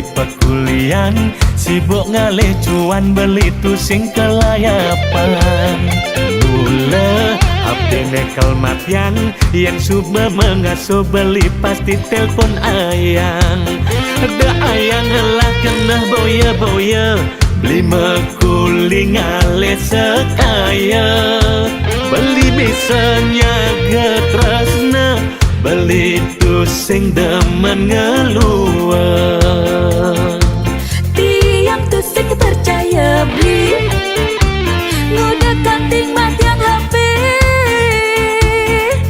beli pekulian, sibuk ngalih cuan beli tu sing kelayapan. Mula abdi nekel matian, yang suba mengasuh beli pasti telpon ayang. Ada ayang lah kena boya-boya, beli mekuli ngalih sekaya. Beli bisanya getresna, beli tu sing demen ngeluar. Tiang tu sing percaya beli, ngudah kanting mat yang HP.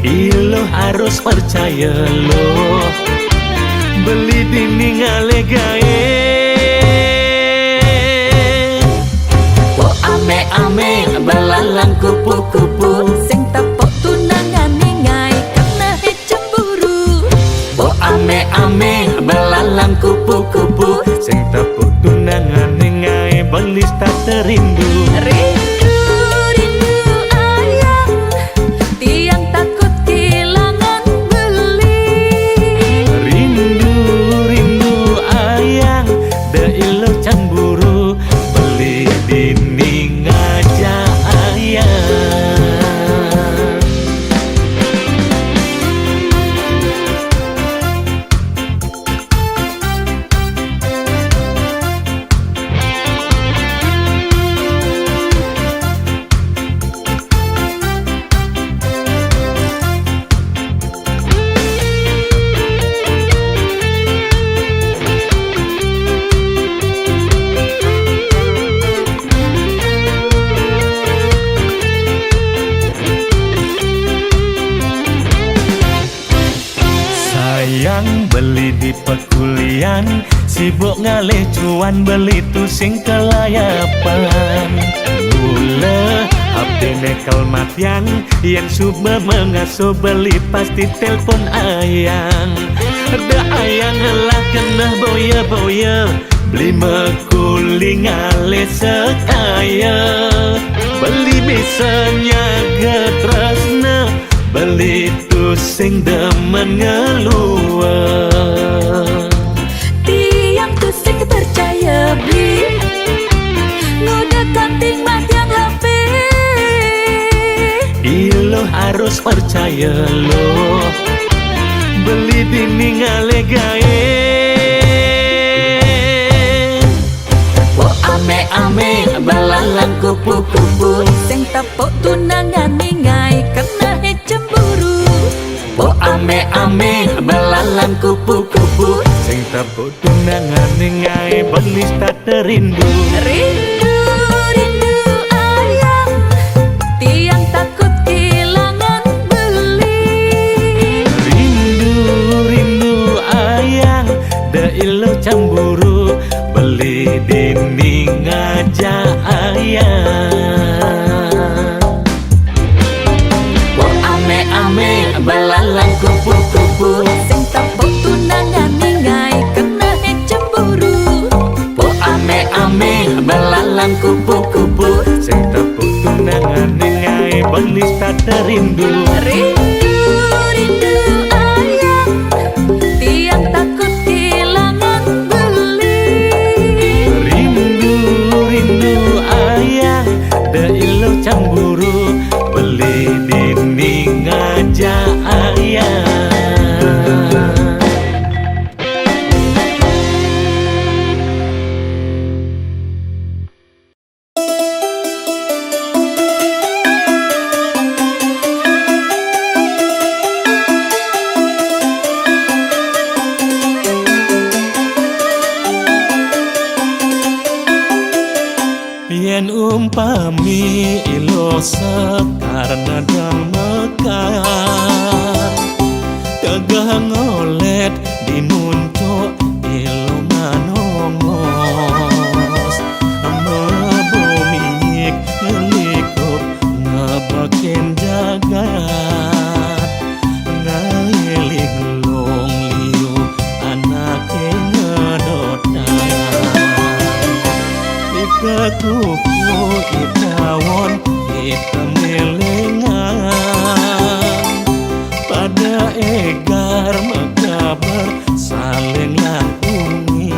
Ilo harus percaya lo, beli dini ngale gae. Oh ame-ame belalang kupu-kupu, sing tepuk tunangan ningai karena cemburu. Oh ame-ame belalang kupu-kupu, sing tepuk tunangan ningai belis tak terindu. Rindu, rindu ayang, tiang takut kehilangan beli. Rindu, rindu ayang, da ilo cemburu, beli dini ngajak ayang. Sayang beli di pekulian, sibuk ngalih cuan beli tu sing kelayapan. Mula abdi nekel matian, yang suba mengasuh beli pasti telpon ayang. Ada ayang lah kena boya-boya, beli mekuli ngalih sekaya. Beli bisanya getresna, beli tu sing demen ngeluar. Tiang tu sing percaya beli, ngudah kanting mat yang HP. Ilo harus percaya lo, beli dini ngale gae. Oh ame-ame belalang kupu-kupu, sing tepuk tunangan ningai karena cemburu. Oh ame-ame belalang kupu-kupu, sing tepuk tunangan ningai belis tak terindu. Rindu, rindu ayang, tiang takut kehilangan beli. Rindu, rindu ayang, da ilo cemburu, beli dini ngajak ayang. Oh ame-ame belalang kupu-kupu, sing tepuk tunangan ningai karena cemburu. Oh ame-ame belalang kupu-kupu, sing tepuk tunangan ningai belis tak terindu. Rindu, rindu ayang, tiang takut kehilangan beli. Rindu, rindu ayang, da ilo cemburu, beli dini ngajak ayang. Yen umpami ilo sekar nadang mekar, tegah ngolet di muncuk ilo manongos. Mebumik ngelikup ngebakin jagat, ngailing long liu anake ngedotan. Ikakuku itawon itamelengan, pada egar makabar saling langkungi.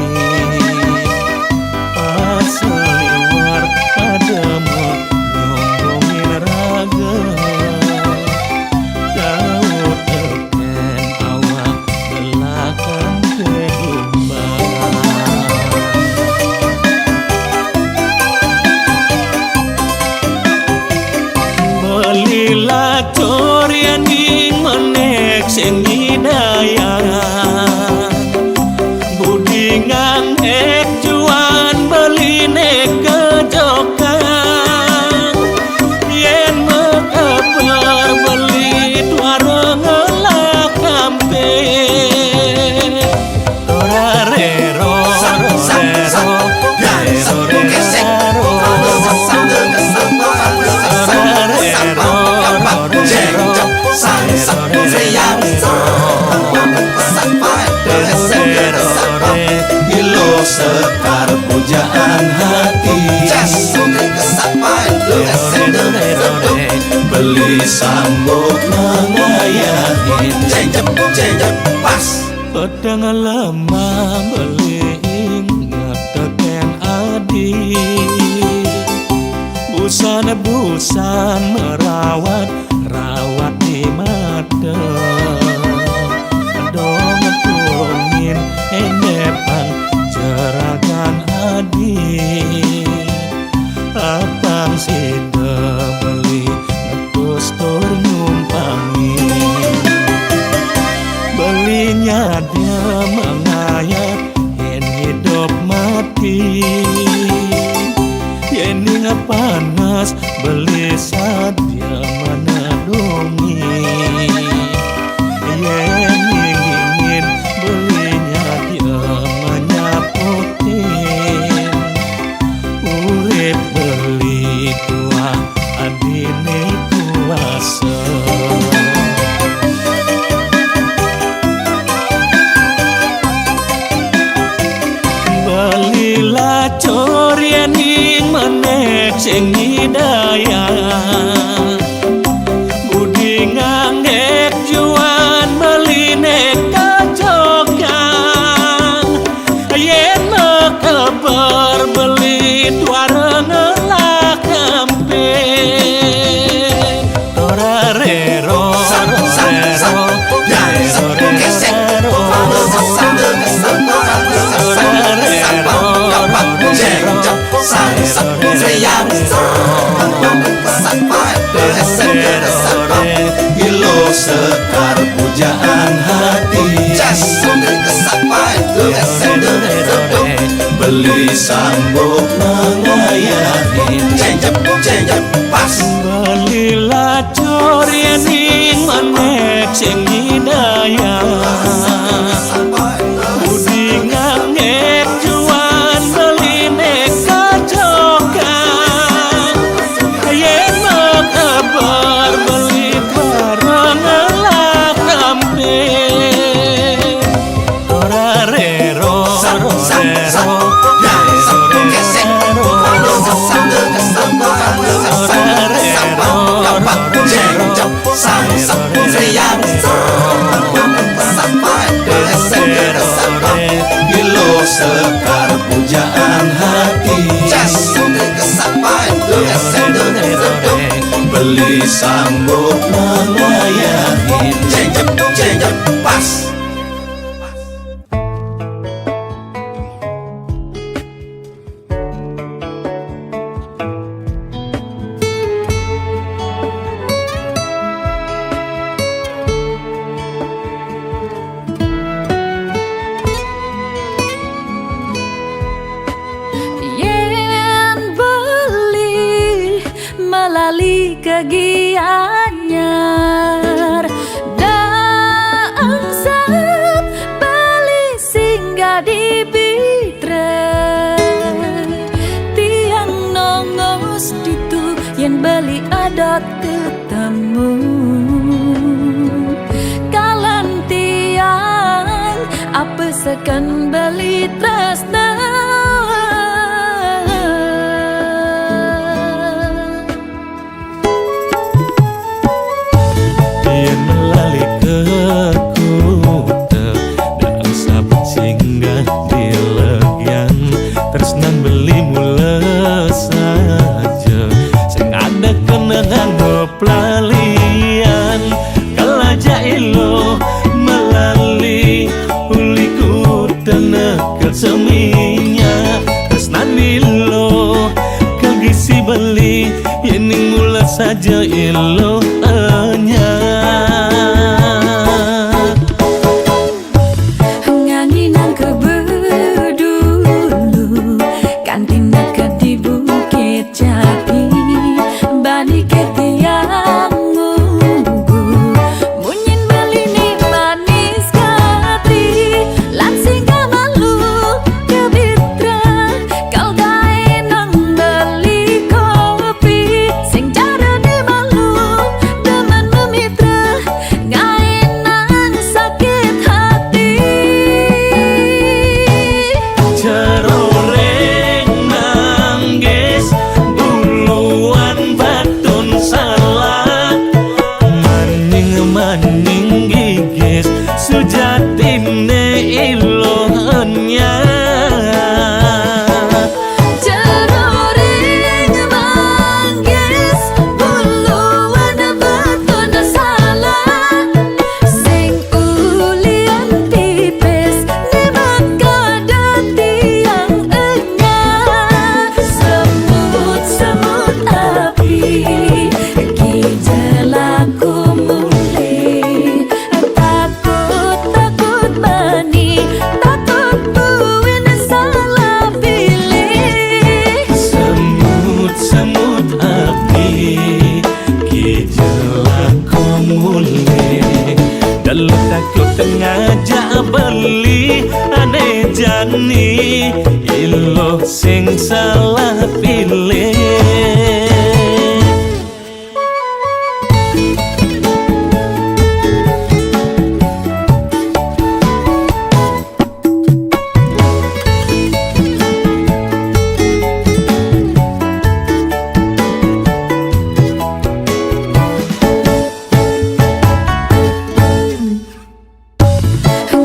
beli sambut mengayahin cengcep pas pedang lemah beli ingat teken adik busan merawat di mata dong tulungin endepan jeragan adik apang si beli ngetus tur numpangin belinya dia mengayat yen hidup mati yen panas beli sadia menadungi yen ingin belinya dia menyaputin urip beli tua adine kuasa belilah corian ing menek sing hidayah budi ngangek juan beli nek kajokan yen keber beli tuareng ngelak kempe torarero Gilo sekar pujaan hati beli sambut mengayahin cengcep pas belilah corian ing manek sing hidayah budi ngangek juan beli nek kajokan yen kabar beli barang ngelak kampe torarero Gilo sekar pujaan hati beli sambut mengayahin cengcep pas melalui kegianyar daang sap beli singgah di bitra tiang nongos ditu yang beli adat ketemu kalan tiang apa sekan beli tresna pelalian kalaja ilo melali uliku tenekel seminya tresnan ilo kagisi beli yening mula saja ilo anya nganginang kebedulu kantina ke di Bukit Jati bani ketiang ngugu munyin beli ni manis kati lansing kamalu kebitra kau gae nang beli kopi sing cara di malu demen memitra gae nang sakit hati ceroreng nangis buluan jani ilo sing salah pilih.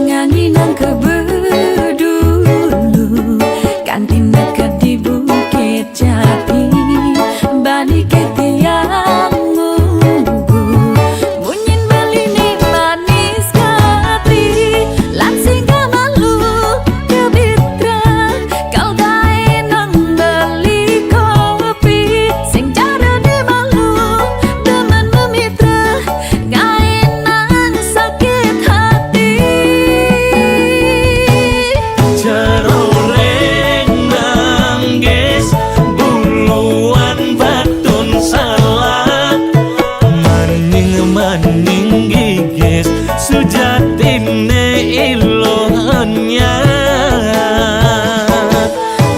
Nyanyi nang kebedulu kantin dekat di Bukit Jati, bani ketiang munggu munyin beli ni manis kati langsing kamalu kebitra kau gae nang beli kopi sing cara di malu demen memitra gae nang sakit hati. Jaroreng nangis buluan batun salat maning gigis sujatine ilohnya.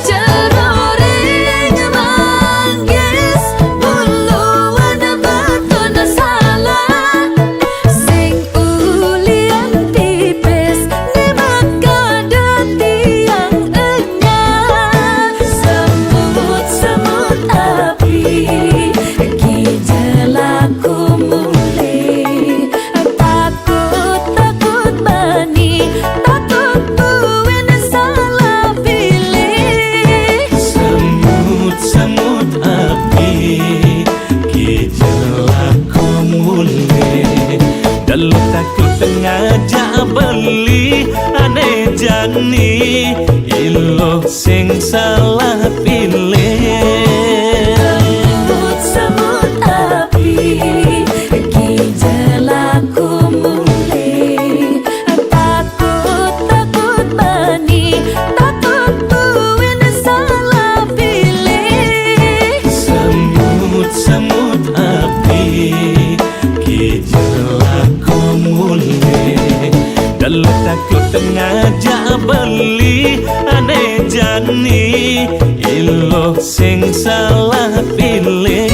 Jaroreng manggis buluan batun salah sing ulian tipis ni makada tiang enyah semut api ki jelaku mulai takut bani takut buin salah pilih. Semut api kijelaku mulai dalu takut ngajak beli aneh jani ilo sing salah pilih. Semut api ki jelaku mulai takut bani takut buin salah pilih. Semut api kijelaku mulai dalu takut ngajak beli aneh jani ilo sing salah pilih.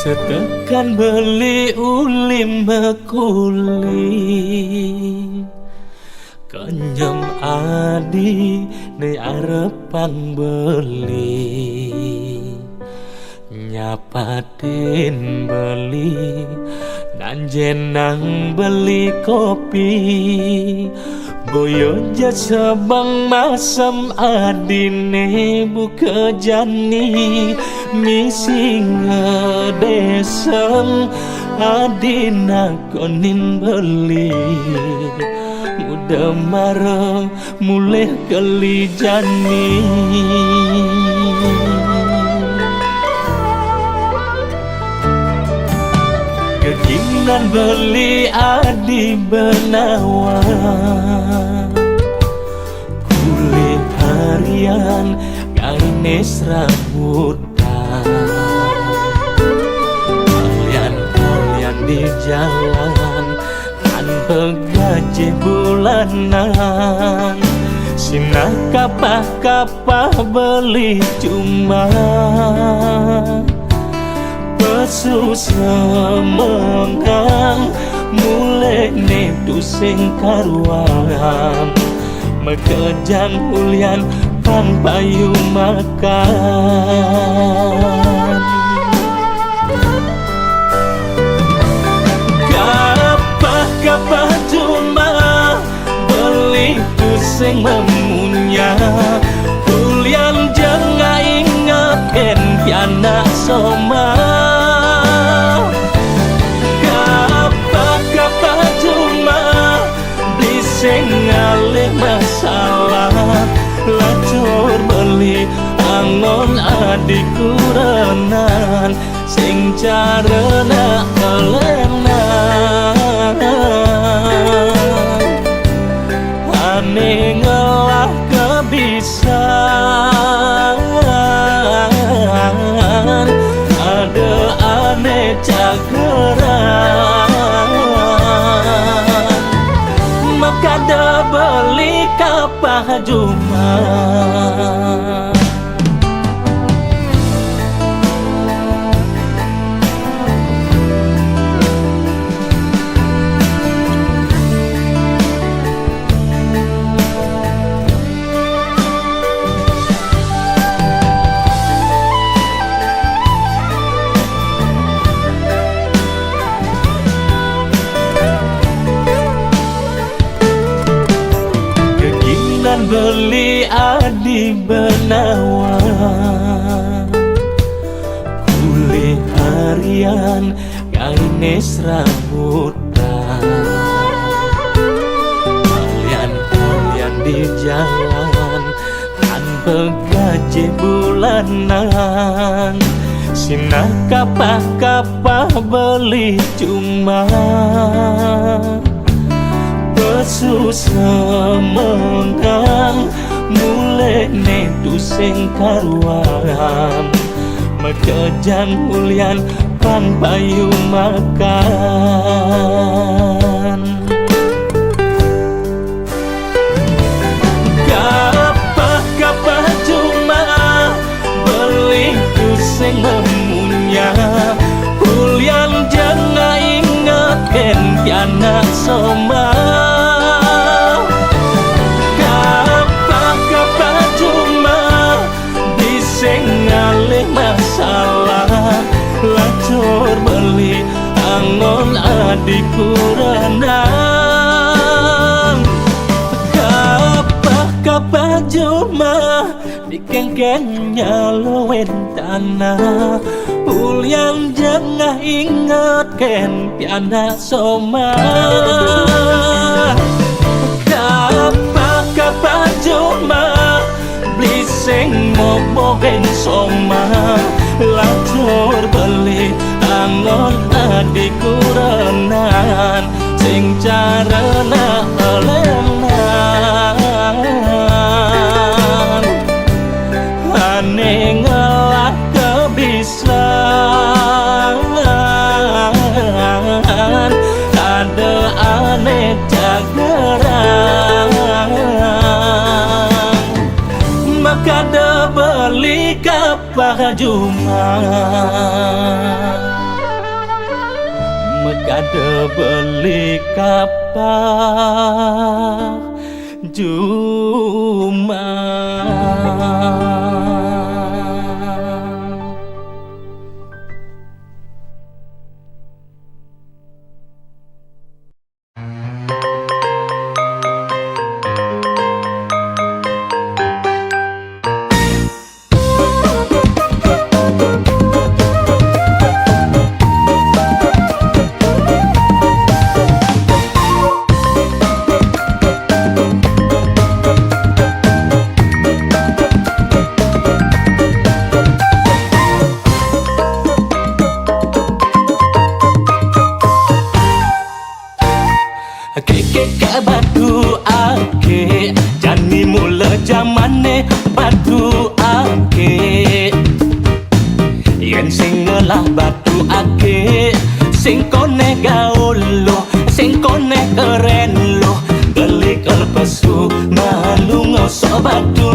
Setekan beli ulim mekuli kenyam adi ne arepan beli nyapatin beli dan jenang beli kopi boyo jasa bang masam adine buka jani misi ngedesem adina konin beli udah marah mulai keli jani. Kekinan beli adi benawa kulit harian gaines rambutan kalian di jalan tanpa gaji bulanan sinah kapah beli cuma pesu semengang mulai nedu sing karuan mekejang hulian pang payu makan kapah cuma beli pusing memunya hulian jangan ingatkan piana soma kapah cuma bising ngalih masalah lacur beli angon adikku renan sing carana elenan ane ngelah kebisan ada ane cageran maka ada beli kapah Juma. Beli adi benawan kuli harian gaines rambutan kalian di jalan tanpa gaji bulanan sina kapah beli cuma susah menang mulai netu sing karuan mekejang mulian pan bayu makan kapah cuma beli tu sing memunya kulian jangan ingatkan kiana soma masalah lacur beli angon adikku renang kapah Juma dikengkengnya loen tanah ulian jangan ingatkan piana soma kapah Juma sing mobogen soma lacur beli angon adikku renan sing carana elenan ane ngelah kebisan ada ane cageran maka ada beli kapah Juma maka ada beli kapah Juma. Batu ake jani mula jamane batu ake yen sing ngelah batu ake sing kone gaul lo sing kone keren lo gelik lepesu malu ngosok batu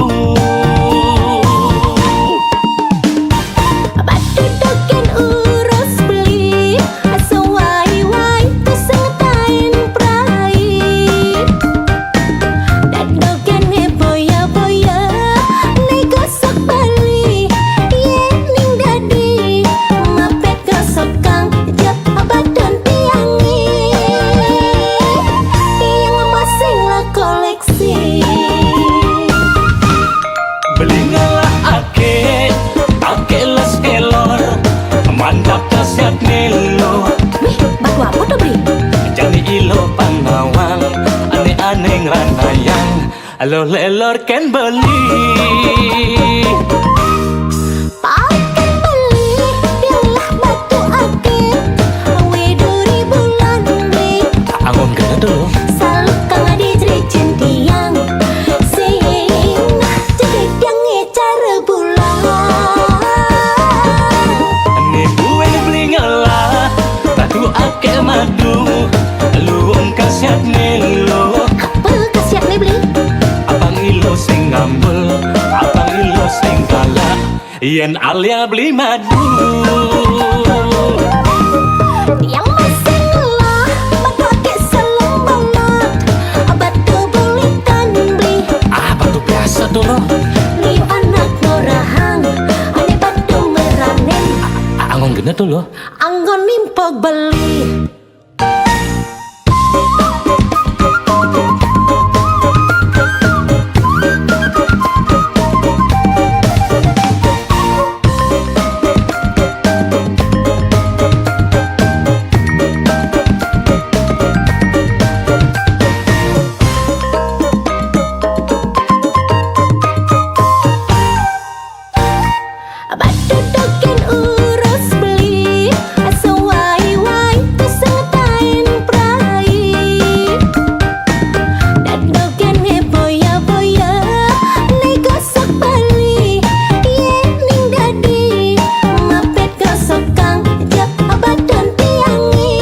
Lo lelor ken beli tuh. Selalu kang adi cericin tiang sing jadi yang cara bulan. Ane gue beli ngalah batu ake madu luung kasiat nelo. Apa kasiat nih beli? Abang ilo sing ngambel, abang ilo sing kalah. Yen Alia beli madu. Yang masih lelah batu ake selong banget. Batu bulitan beli Batu biasa tuh loh. liu anak ngorahang ane batu meranen. Angon gede tuh loh. Anggon nimpok beli. Batu doken urus beli sewai-wai kesetain prai. Dan doken boya-boya nih gosok beli. Ye ning dadi mapet gosok kang jep badan tiangi.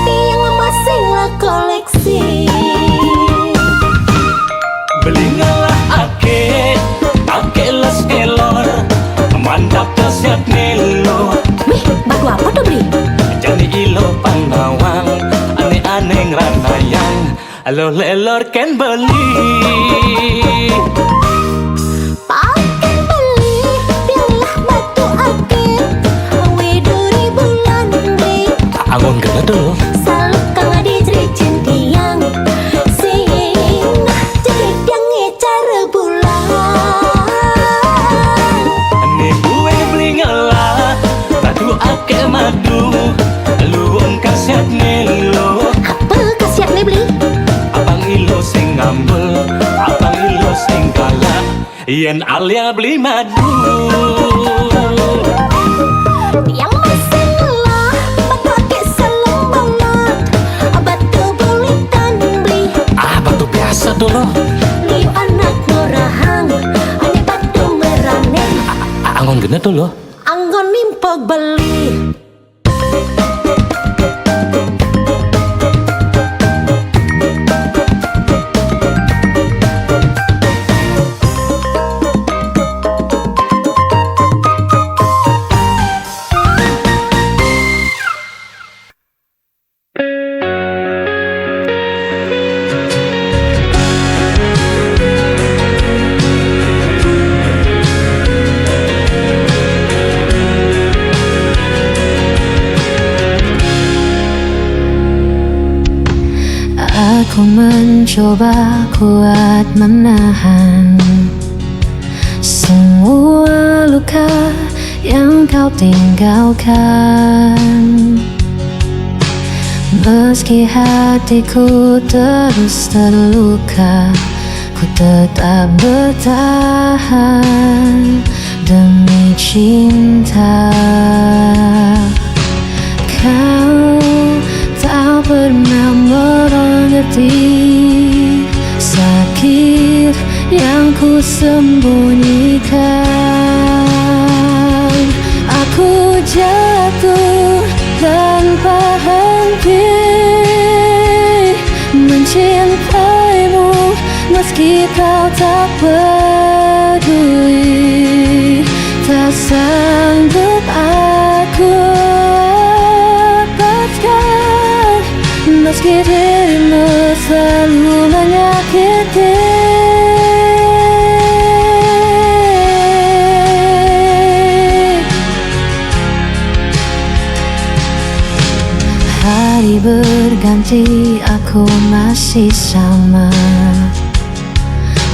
Tiang masing lah koleksi. Beli ngalah ake les kelor mandap kasiat nelo. Wih, batu apa tuh beli? Jadi ilo panawang aneh-aneh ngeranayang alo lelor ken beli. Pakai beli pialah batu akik widuri bulan beli. Angon gede tuh. Selalu kang adi cericin tiang sing jadi yang cara bulan. Ane gue beli ngalah batu ake madu luung kasiat nelo. Apa kasiat nih beli? Abang ilo sing ngambel, abang ilo sing kalah. Yen Alia beli madu. Yang masih lelah batu akik selong banget. Batu bulitan beli Batu biasa tuh loh. liu anak ngorahang ane batu meranen. Angon gede tuh loh. Anggon nimpok beli. Aku mencoba kuat menahan semua luka yang kau tinggalkan. Meski hatiku terus terluka, ku tetap bertahan demi cinta. Kau tak pernah mengerti sakit yang ku sembunyikan. Aku jatuh tanpa henti mencintaimu meski kau tak peduli. Tak sanggup aku lepaskan meski dirimu selalu menyakiti. Hari berganti aku masih sama,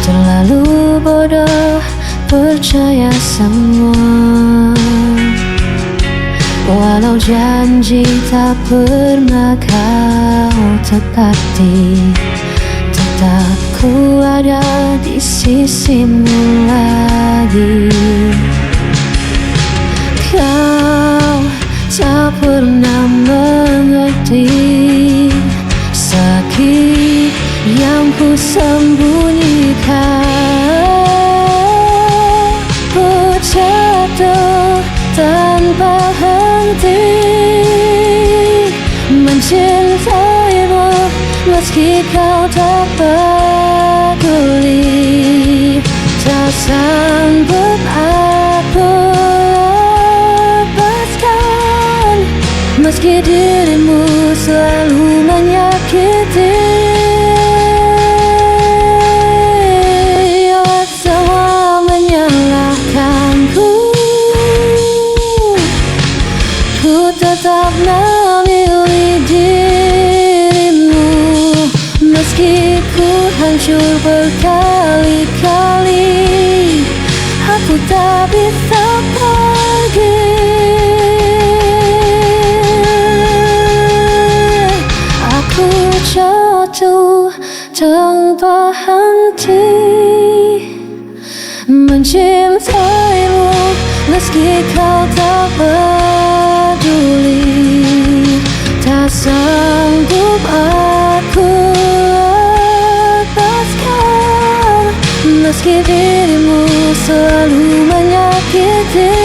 terlalu bodoh percaya semua. Walau janji tak pernah kau tepati, tetap ku ada di sisimu lagi. Kau tak pernah mengerti ku sembunyikan. Ku jatuh tanpa henti mencintaimu meski kau tak peduli. Tak sanggup aku lepaskan meski dirimu selalu menyakiti. Semua menyalahkanku, ku tetap memilih dirimu meski ku hancur berkali-kali. Aku tak bisa pergi. Aku jatuh tanpa henti mencintaimu meski kau tak peduli. Tak sanggup aku lepaskan meski dirimu selalu menyakiti.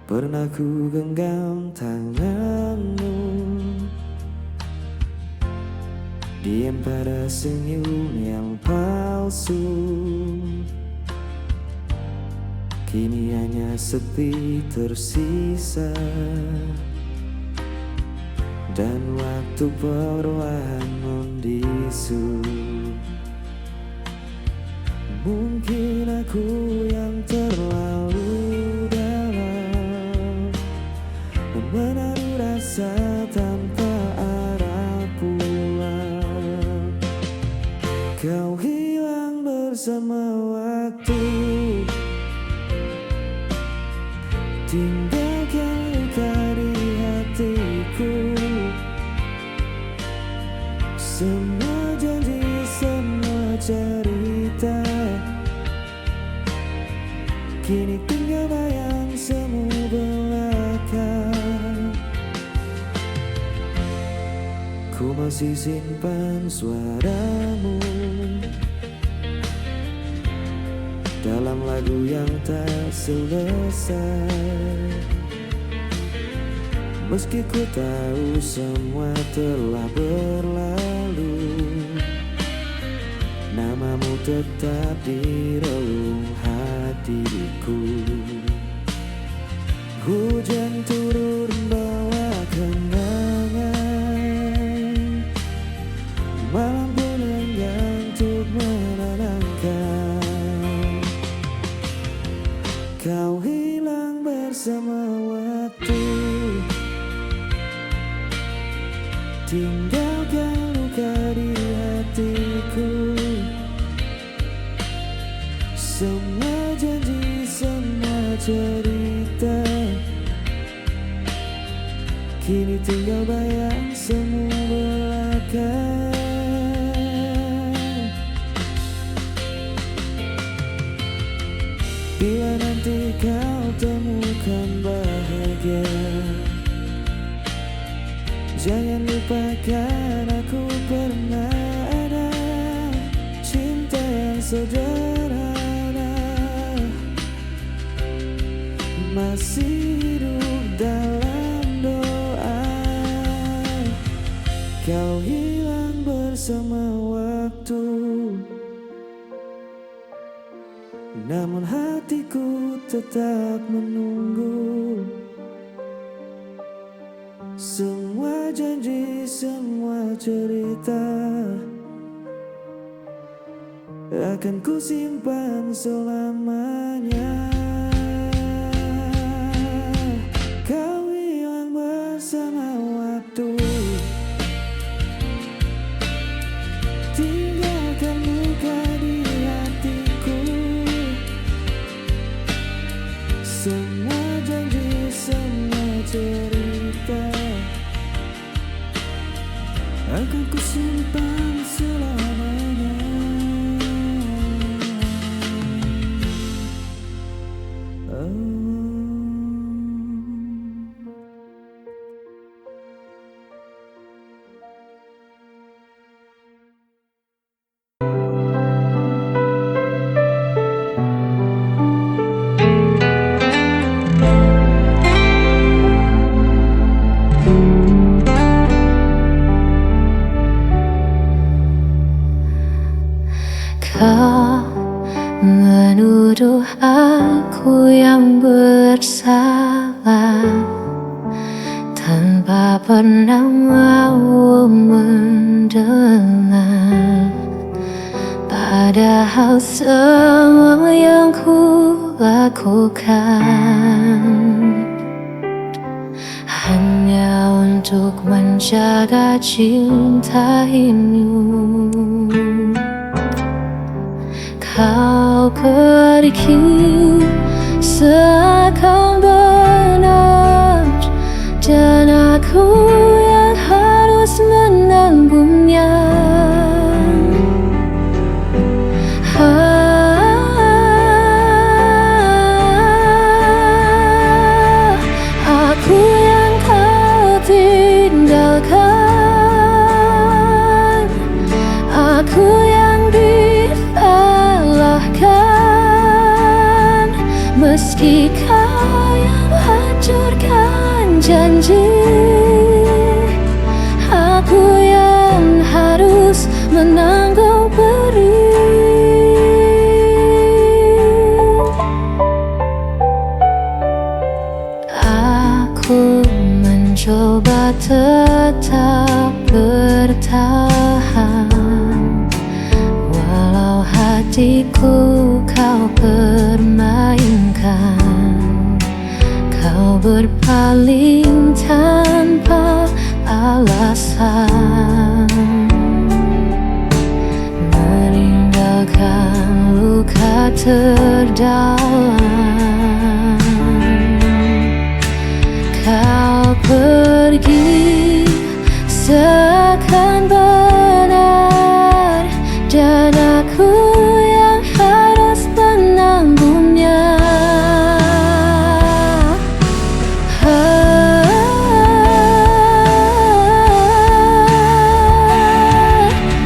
Pernah ku genggam tanganmu, diam pada senyum yang palsu. Kini hanya sepi tersisa, dan waktu perlahan membisu. Mungkin aku yang terlalu menaruh rasa tanpa arah pulang. Kau hilang bersama waktu, tinggalkan luka di hatiku. Semua janji, semua cerita, kini tinggal bayang semu belaka. Ku masih simpan suaramu dalam lagu yang tak selesai. Meski ku tahu semua telah berlalu, namamu tetap di relung hatiku. Hujan turun bawa kenangan, malam pun enggan untuk menenangkan. Kau hilang bersama waktu, tinggalkan luka di hatiku. Semua janji, semua cerita, kini tinggal bayang semu belaka. Bila nanti kau temukan bahagia, jangan lupakan aku pernah ada cinta yang sederhana, masih hidup dalam doa. Kau hilang bersama waktu, namun hatiku tetap menunggu. Semua janji, semua cerita akan ku simpan selamanya. Kau hilang bersama waktu, tinggalkan luka di hatiku. Semua janji, semua cerita akan ku simpan selamanya. Kau menuduh aku yang bersalah tanpa pernah mau mendengar. Padahal semua yang ku lakukan hanya untuk menjaga cinta ini. Kau pergi seakan benar, dan aku yang harus menanggungnya. Aku yang kau tinggalkan, aku yang disalahkan, meski kau yang hancurkan janji. Aku yang harus menanggung perih. Aku mencoba tetap bertahan, walau hatiku kau permainkan. Kau berpaling tanpa alasan, meninggalkan luka terdalam. Kau pergi seakan benar, dan aku yang harus menanggungnya.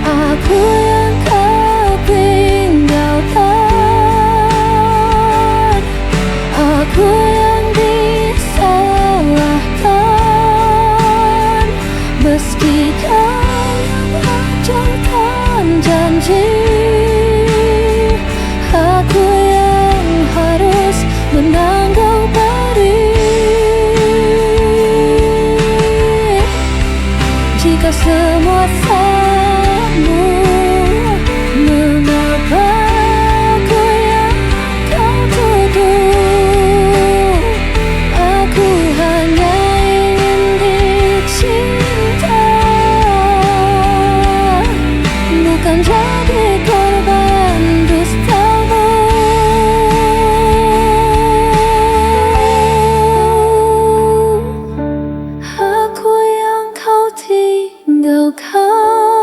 Aku yang kau tinggalkan, aku yang disalahkan, meski kau yang hancurkan janji. Aku yang harus menanggung perih. Jika semua sambung, mengapa aku yang kau tuduh? Aku hanya ingin dicinta, bukan jadi korban dustamu. Aku yang kau tinggalkan,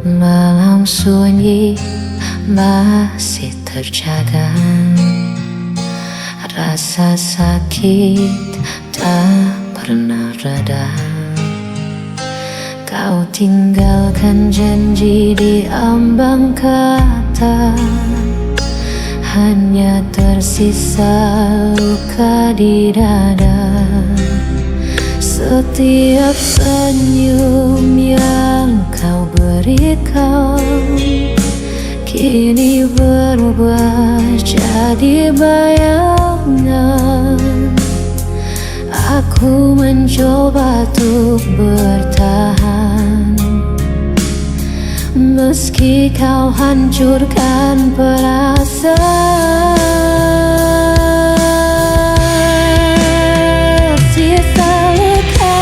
Malam sunyi masih terjaga, rasa sakit tak pernah reda. Kau tinggalkan janji di ambang kata, hanya tersisa luka di dada. Setiap senyum yang kau berikan kini berubah jadi bayangan. Aku mencoba untuk bertahan, meski kau hancurkan perasaan. Sisa luka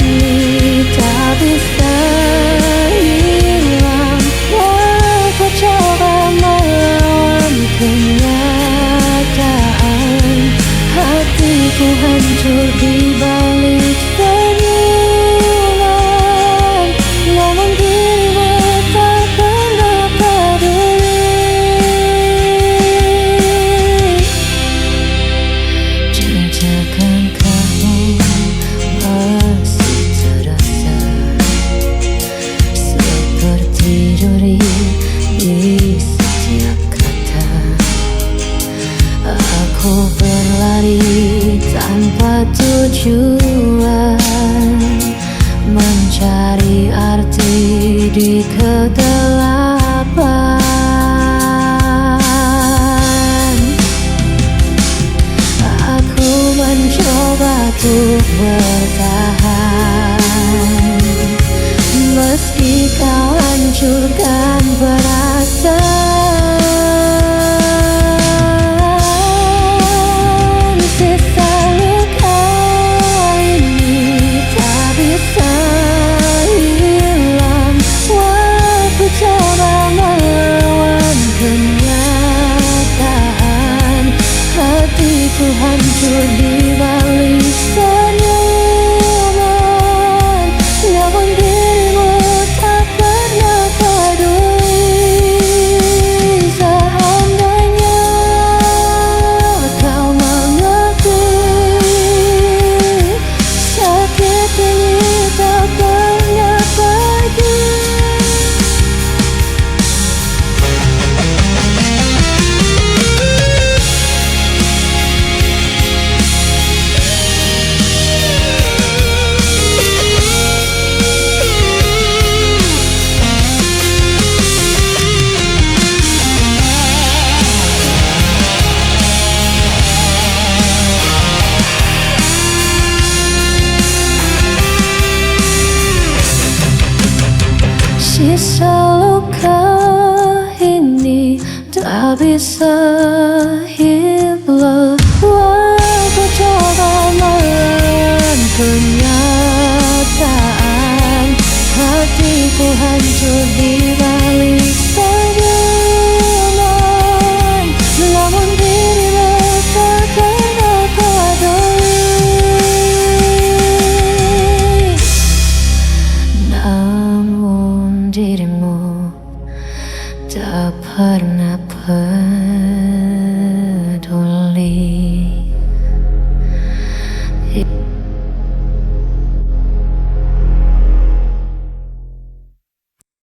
ini tak bisa hilang, walau coba melawan kenyataan. Hatiku hancur di balik senyuman, namun dirimu tak pernah peduli. Jejakan kamu masih terasa, seperti duri di setiap kata. Aku berlari tanpa tujuan, mencari arti di kegelapan. Aku mencoba untuk bertahan, meski kau hancurkan perasaan. Sisa luka ini tak bisa hilang, walau coba melawan kenyataan. Hatiku hancur di balik senyuman, namun dirimu tak pernah peduli. Seandainya kau mengakui, sakit ini tak pernah pergi. Sisa luka ini tak bisa hilang, walau coba melawan kenyataan. Hatiku hancur di balik senyuman, namun dirimu tak pernah peduli. Namun dirimu tak pernah